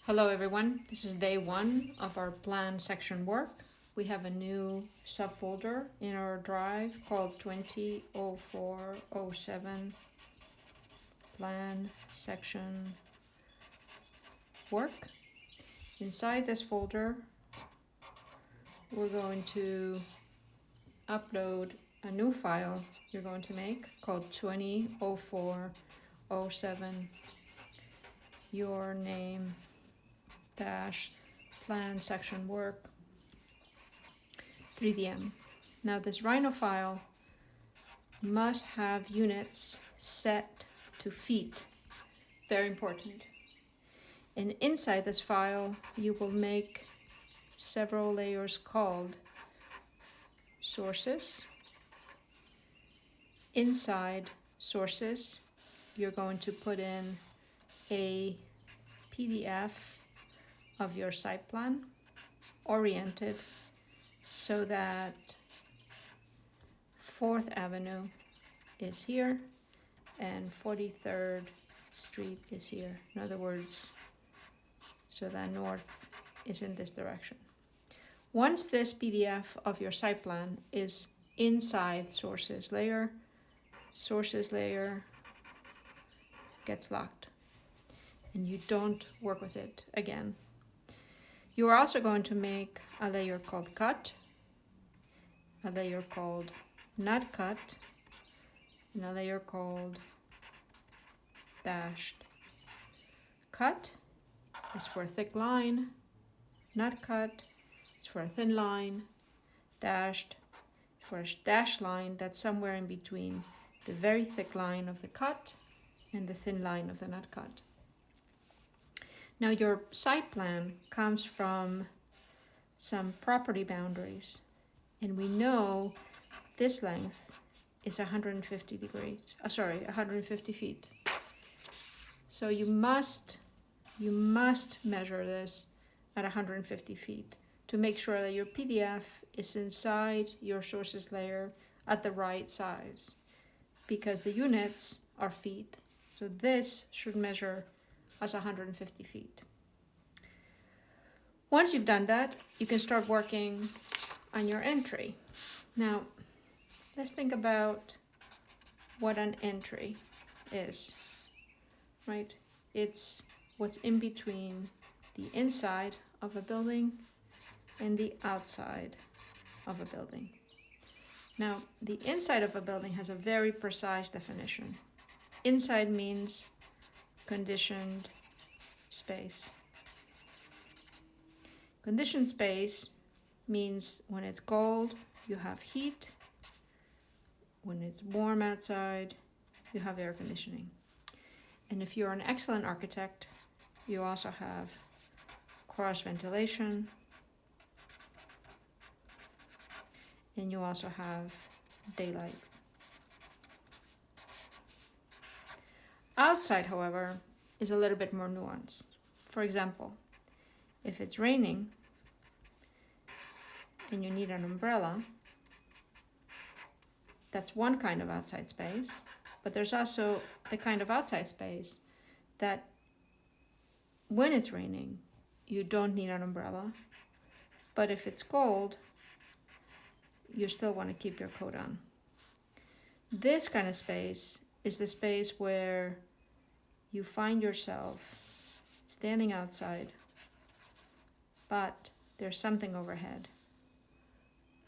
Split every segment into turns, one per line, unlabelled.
Hello everyone, this is day one of our plan section work. We have a new subfolder in our drive called 200407 plan section work. Inside this folder, we're going to upload a new file you're going to make called 200407 your name dash plan section work 3dm. Now this Rhino file must have units set to feet, very important. And inside this file you will make several layers called sources. Inside sources you're going to put in a PDF of your site plan, oriented so that 4th Avenue is here and 43rd Street is here. In other words, so that north is in this direction. Once this PDF of your site plan is inside sources layer gets locked and you don't work with it again. You are also going to make a layer called cut, a layer called not cut, and a layer called dashed. Cut is for a thick line, not cut is for a thin line, dashed is for a dashed line that's somewhere in between the very thick line of the cut and the thin line of the not cut. Now your site plan comes from some property boundaries, and we know this length is 150 feet. So you must measure this at 150 feet to make sure that your PDF is inside your sources layer at the right size, because the units are feet. So this should measure as 150 feet. Once you've done that, you can start working on your entry. Now, let's think about what an entry is, right? It's what's in between the inside of a building and the outside of a building. Now, the inside of a building has a very precise definition. Inside means conditioned space. Conditioned space means when it's cold, you have heat. When it's warm outside, you have air conditioning. And if you're an excellent architect, you also have cross ventilation, and you also have daylight. Outside, however, is a little bit more nuanced. For example, if it's raining and you need an umbrella, that's one kind of outside space, but there's also the kind of outside space that when it's raining, you don't need an umbrella, but if it's cold, you still want to keep your coat on. This kind of space is the space where you find yourself standing outside, but there's something overhead,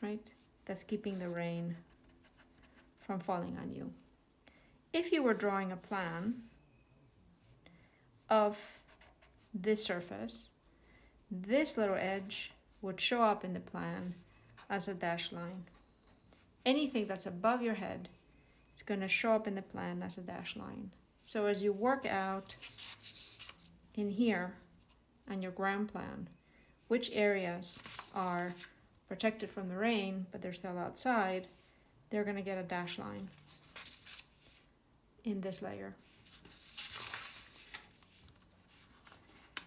right? That's keeping the rain from falling on you. If you were drawing a plan of this surface, this little edge would show up in the plan as a dashed line. Anything that's above your head, it's going to show up in the plan as a dashed line. So as you work out in here on your ground plan, which areas are protected from the rain, but they're still outside, they're going to get a dashed line in this layer.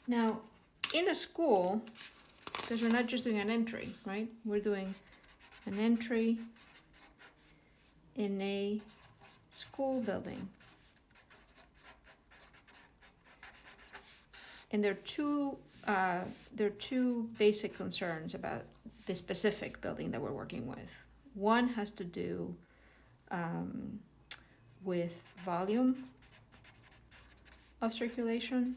Now, in a school, because we're not just doing an entry, right? We're doing an entry in a school building. And there are two basic concerns about the specific building that we're working with. One has to do with volume of circulation.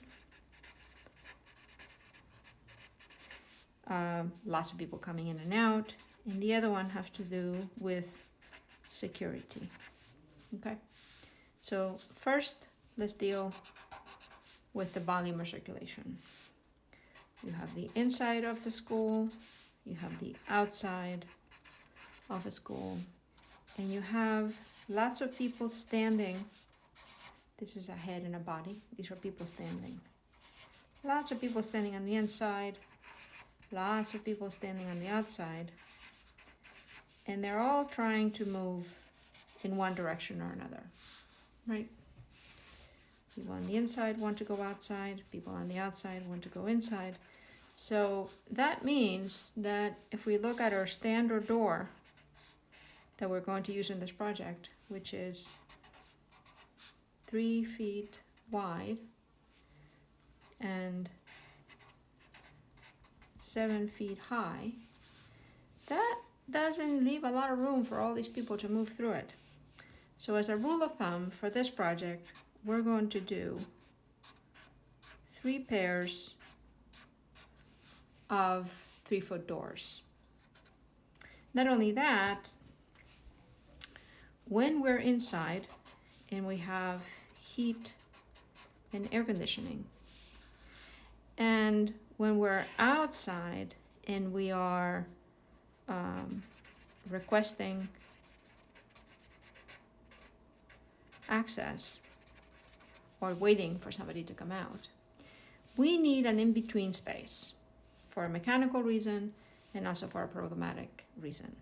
Lots of people coming in and out. And the other one has to do with security. Okay, so first let's deal with the volume of circulation. You have the inside of the school, you have the outside of the school, and you have lots of people standing. This is a head and a body. These are people standing. Lots of people standing on the inside, lots of people standing on the outside, and they're all trying to move in one direction or another, right? People on the inside want to go outside, people on the outside want to go inside. So that means that if we look at our standard door that we're going to use in this project, which is 3 feet wide and 7 feet high, that doesn't leave a lot of room for all these people to move through it. So as a rule of thumb for this project, we're going to do 3 pairs of 3-foot doors. Not only that, when we're inside and we have heat and air conditioning, and when we're outside and we are requesting access or waiting for somebody to come out, we need an in-between space for a mechanical reason and also for a programmatic reason.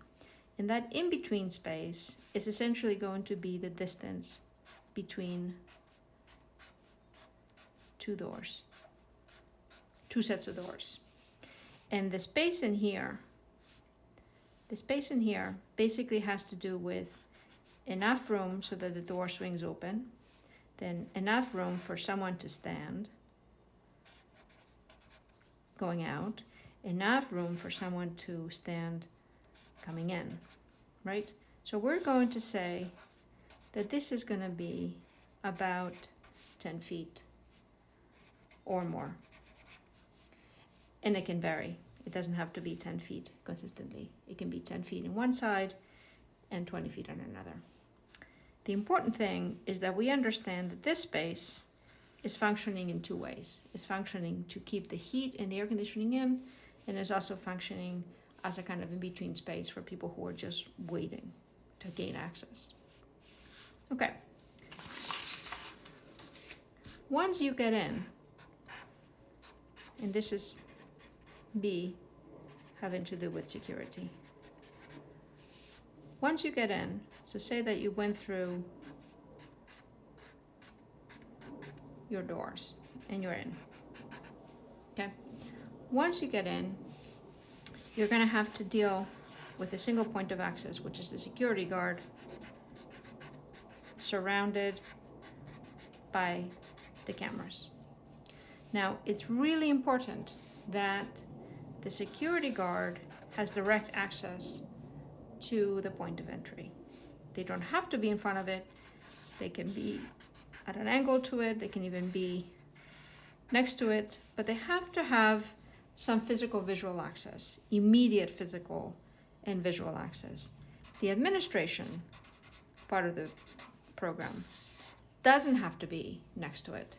And that in-between space is essentially going to be the distance between 2 doors, 2 sets of doors. And the space in here basically has to do with enough room so that the door swings open, then enough room for someone to stand going out, enough room for someone to stand coming in, right? So we're going to say that this is going to be about 10 feet or more. And it can vary. It doesn't have to be 10 feet consistently. It can be 10 feet on one side and 20 feet on another. The important thing is that we understand that this space is functioning in 2 ways. It's functioning to keep the heat and the air conditioning in, and is also functioning as a kind of in-between space for people who are just waiting to gain access. Okay. Once you get in, and this is B, having to do with security. Once you get in, so say that you went through your doors and you're in, okay? Once you get in, you're gonna have to deal with a single point of access, which is the security guard, surrounded by the cameras. Now, it's really important that the security guard has direct access to the point of entry. They don't have to be in front of it. They can be at an angle to it. They can even be next to it, but they have to have some physical visual access, immediate physical and visual access. The administration part of the program doesn't have to be next to it.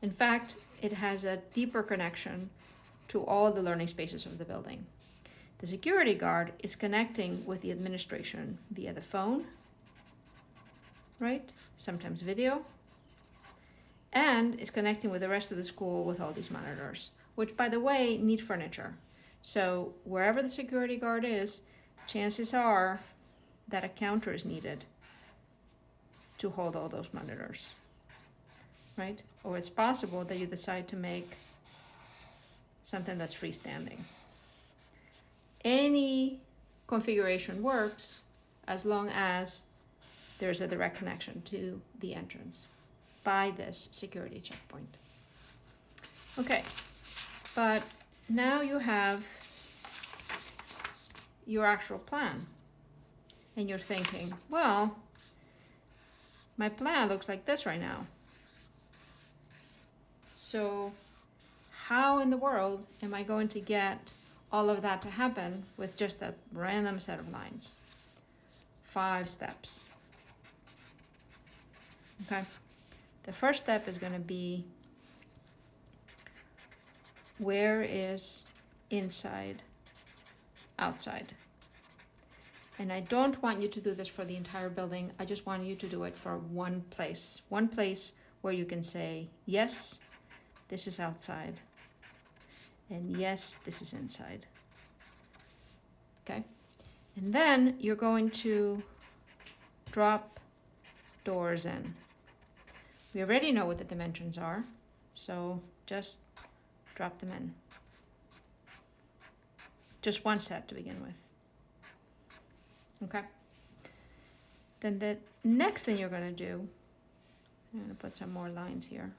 In fact, it has a deeper connection to all the learning spaces of the building. The security guard is connecting with the administration via the phone, right? Sometimes video, and is connecting with the rest of the school with all these monitors, which, by the way, need furniture. So wherever the security guard is, chances are that a counter is needed to hold all those monitors, right? Or it's possible that you decide to make something that's freestanding. Any configuration works as long as there's a direct connection to the entrance by this security checkpoint. Okay, but now you have your actual plan. And you're thinking, well, my plan looks like this right now. So how in the world am I going to get all of that to happen with just a random set of lines? 5 steps. Okay. The first step is going to be, where is inside, outside? And I don't want you to do this for the entire building. I just want you to do it for one place. One place where you can say, yes, this is outside. And yes, this is inside. Okay? And then you're going to drop doors in. We already know what the dimensions are, so just drop them in. Just one set to begin with. Okay? Then the next thing you're going to do, I'm going to put some more lines here.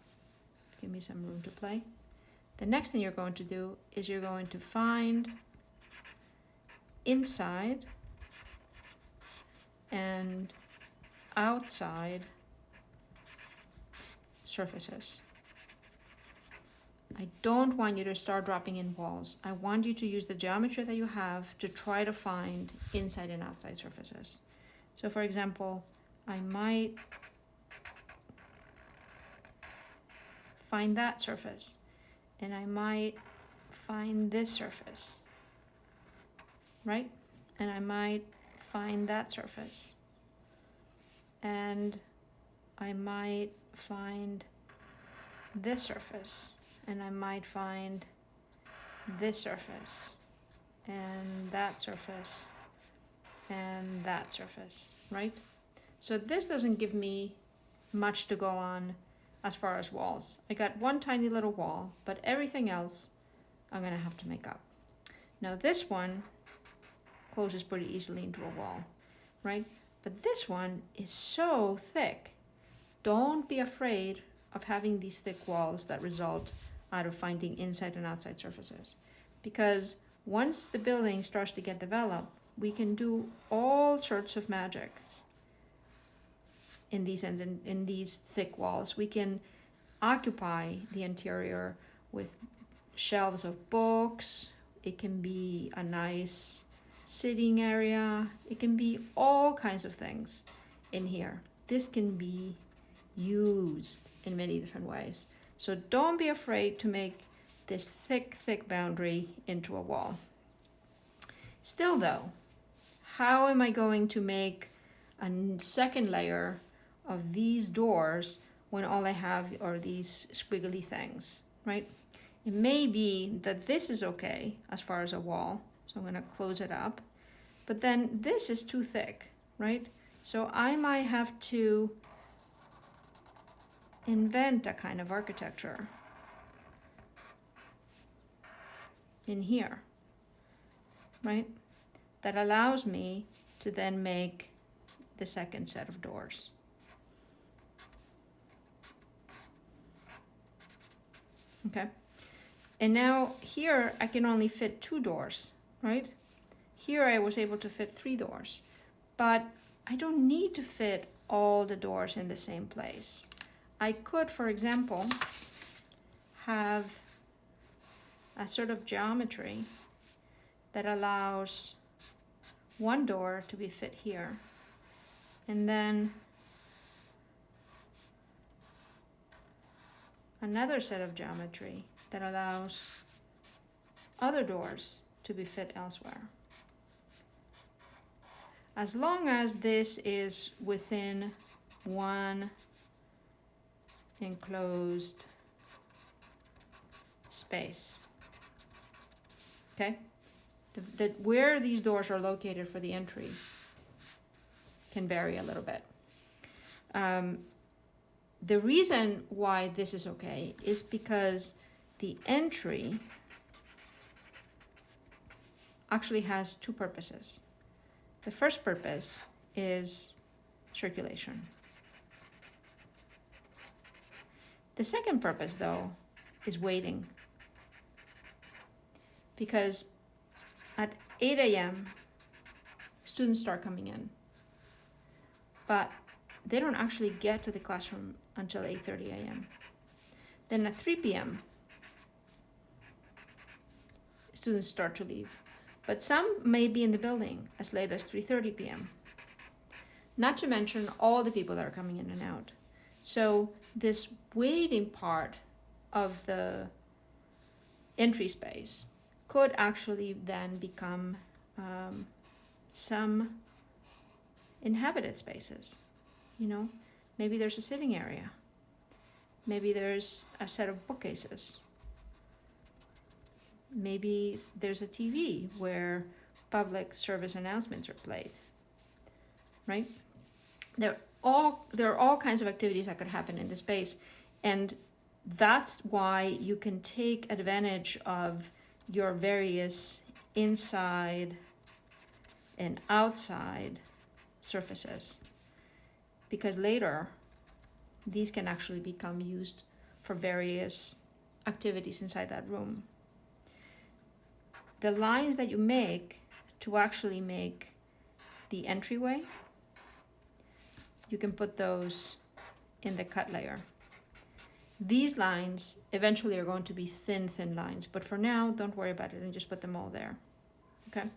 Give me some room to play. The next thing you're going to do is you're going to find inside and outside surfaces. I don't want you to start dropping in walls. I want you to use the geometry that you have to try to find inside and outside surfaces. So for example, I might find that surface, and I might find this surface, right? And I might find that surface, and I might find this surface, and I might find this surface, and that surface, and that surface, right? So this doesn't give me much to go on as far as walls. I got one tiny little wall, but everything else I'm gonna have to make up. Now this one closes pretty easily into a wall, right? But this one is so thick. Don't be afraid of having these thick walls that result out of finding inside and outside surfaces. Because once the building starts to get developed, we can do all sorts of magic in these thick walls. We can occupy the interior with shelves of books. It can be a nice sitting area. It can be all kinds of things in here. This can be used in many different ways. So don't be afraid to make this thick boundary into a wall. Still though, how am I going to make a second layer of these doors when all I have are these squiggly things, right? It may be that this is okay as far as a wall, so I'm gonna close it up, but then this is too thick, right? So I might have to invent a kind of architecture in here, right? That allows me to then make the second set of doors. Okay, and now here I can only fit 2 doors, right? Here I was able to fit 3 doors, but I don't need to fit all the doors in the same place. I could, for example, have a sort of geometry that allows one door to be fit here, and then another set of geometry that allows other doors to be fit elsewhere. As long as this is within one enclosed space. Okay? Where these doors are located for the entry can vary a little bit. The reason why this is okay is because the entry actually has 2 purposes. The first purpose is circulation. The second purpose, though, is waiting. Because at 8 a.m., students start coming in. But they don't actually get to the classroom until 8:30 a.m. Then at 3 p.m., students start to leave. But some may be in the building as late as 3:30 p.m. Not to mention all the people that are coming in and out. So this waiting part of the entry space could actually then become some inhabited spaces. You know, maybe there's a sitting area. Maybe there's a set of bookcases. Maybe there's a TV where public service announcements are played, right? There are all kinds of activities that could happen in the space, and that's why you can take advantage of your various inside and outside surfaces, because later these can actually become used for various activities inside that room. The lines that you make to actually make the entryway, you can put those in the cut layer. These lines eventually are going to be thin lines, but for now, don't worry about it and just put them all there, okay?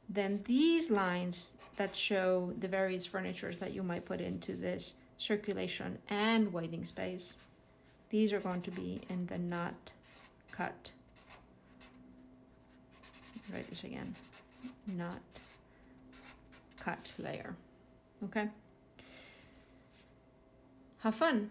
Then these lines that show the various furnitures that you might put into this circulation and waiting space, these are going to be in the not cut. Write this again, not cut layer, okay? Have fun.